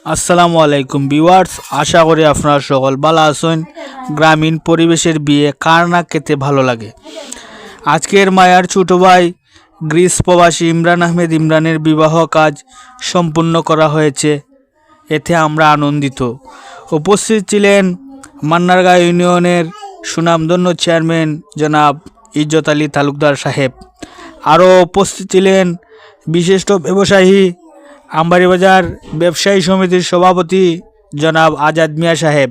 আসসালামু আলাইকুম ভিউয়ার্স, আশা করি আপনারা সকল ভালো আছেন। গ্রামীণ পরিবেশের বিয়ে কার না খেতে ভালো লাগে। আজকের মায়ার ছোট ভাই গ্রিস প্রবাসী ইমরান আহমেদ ইমরানের বিবাহ কাজ সম্পূর্ণ করা হয়েছে, এতে আমরা আনন্দিত। উপস্থিত ছিলেন মান্নারগাঁ ইউনিয়নের সুনামধন্য চেয়ারম্যান জনাব ইজ্জত আলী তালুকদার সাহেব। আরও উপস্থিত ছিলেন বিশিষ্ট ব্যবসায়ী আমবাড়িবাজার ব্যবসায়ী সমিতির সভাপতি জনাব আজাদ মিয়া সাহেব।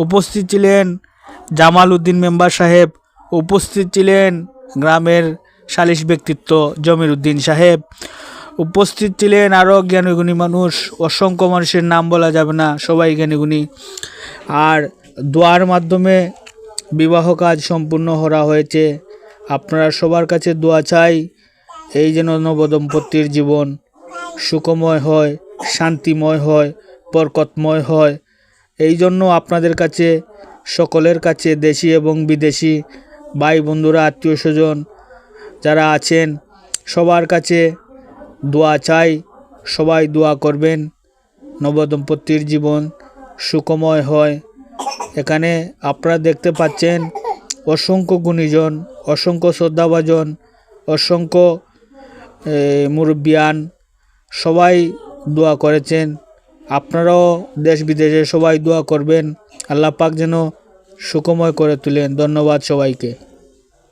উপস্থিত ছিলেন জামাল উদ্দিন মেম্বার সাহেব। উপস্থিত ছিলেন গ্রামের সালিশ ব্যক্তিত্ব জমির উদ্দিন সাহেব। উপস্থিত ছিলেন আরও জ্ঞানীগুণী মানুষ, অসংখ্য মানুষের নাম বলা যাবে না, সবাই জ্ঞানীগুণী। আর দোয়ার মাধ্যমে বিবাহ কাজ সম্পূর্ণ করা হয়েছে। আপনারা সবার কাছে দোয়া চাই, এই যেন নবদম্পতির জীবন সুখময় হয়, শান্তিময় হয়, বরকতময় হয়। এই জন্য আপনাদের কাছে, সকলের কাছে, দেশি এবং বিদেশি ভাই বন্ধুরা, আত্মীয় স্বজন যারা আছেন, সবার কাছে দোয়া চাই। সবাই দোয়া করবেন, নবদম্পতির জীবন সুখময় হয়। এখানে আপনারা দেখতে পাচ্ছেন অসংখ্য গুণীজন, অসংখ্য শ্রদ্ধাভাজন, অসংখ্য মুরব্বিয়ান সবাই দোয়া করেছেন। আপনারাও দেশ বিদেশে সবাই দোয়া করবেন, আল্লাহ পাক যেন সুখময় করে তোলেন। ধন্যবাদ সবাইকে।